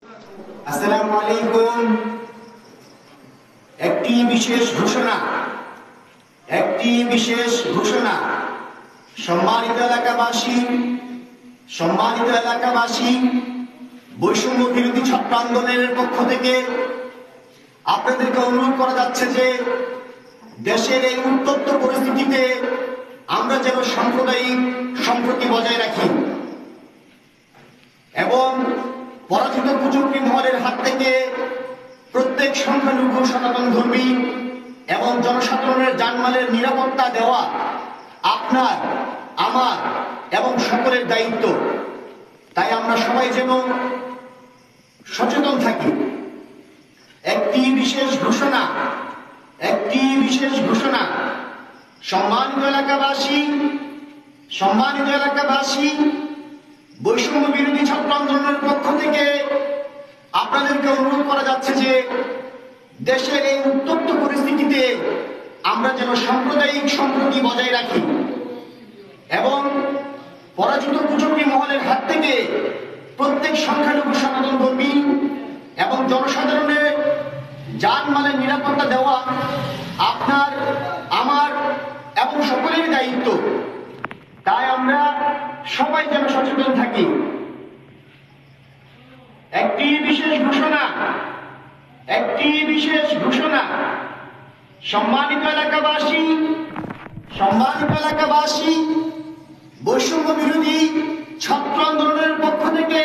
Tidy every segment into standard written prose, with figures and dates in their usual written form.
আসসালামু আলাইকুম। একটি বিশেষ ঘোষণা। সম্মানিত এলাকাবাসী, বৈষম্য বিরোধী ছাত্র আন্দোলনের পক্ষ থেকে আপনাদেরকে অনুরোধ করা যাচ্ছে যে দেশের এই উত্তপ্ত পরিস্থিতিতে আমরা যেন সাম্প্রদায়িক সম্প্রীতি বজায় রাখি এবং পরাজিত কুচক্রী মহলের হাত থেকে প্রত্যেক সংখ্যালঘু সনাতন ধর্মী এবং জনসাধারণের জানমালের নিরাপত্তা দেওয়া আপনার, আমার এবং সকলের দায়িত্ব। তাই আমরা সবাই যেন সচেতন থাকি। একটি বিশেষ ঘোষণা। সম্মানিত এলাকাবাসী, বৈষম্য বিরোধী ছাত্র আন্দোলনের পক্ষ থেকে আপনাদেরকে অনুরোধ করা যাচ্ছে যে দেশের এই উত্তপ্ত পরিস্থিতিতে আমরা যেন সাম্প্রদায়িক সম্প্রীতি বজায় রাখি এবং পরাজিত কুচক্রী মহলের হাত থেকে প্রত্যেক সংখ্যালঘু সনাতন ধর্মী এবং জনসাধারণের জানমালের নিরাপত্তা দেওয়া আপনার, আমার এবং সকলের দায়িত্ব। তাই আমরা সবাই যেন সচেতন থাকি। একটি বিশেষ ঘোষণা। সম্মানিত এলাকাবাসী, বৈষম্য বিরোধী ছাত্র আন্দোলনের পক্ষ থেকে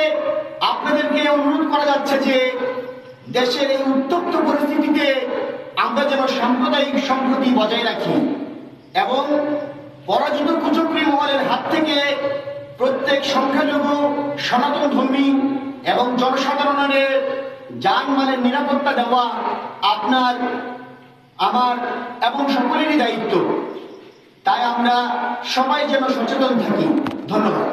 আপনাদেরকে অনুরোধ করা যাচ্ছে যে দেশের এই উত্তপ্ত পরিস্থিতিতে আমরা যেন সাম্প্রদায়িক সম্প্রীতি বজায় রাখি এবং পরাজিত কুচক্রী মহলের হাত থেকে প্রত্যেক সংখ্যালঘু সনাতন ধর্মী এবং জনসাধারণের জানমালের নিরাপত্তা দেওয়া আপনার, আমার এবং সকলেরই দায়িত্ব। তাই আমরা সবাই যেন সচেতন থাকি। ধন্যবাদ।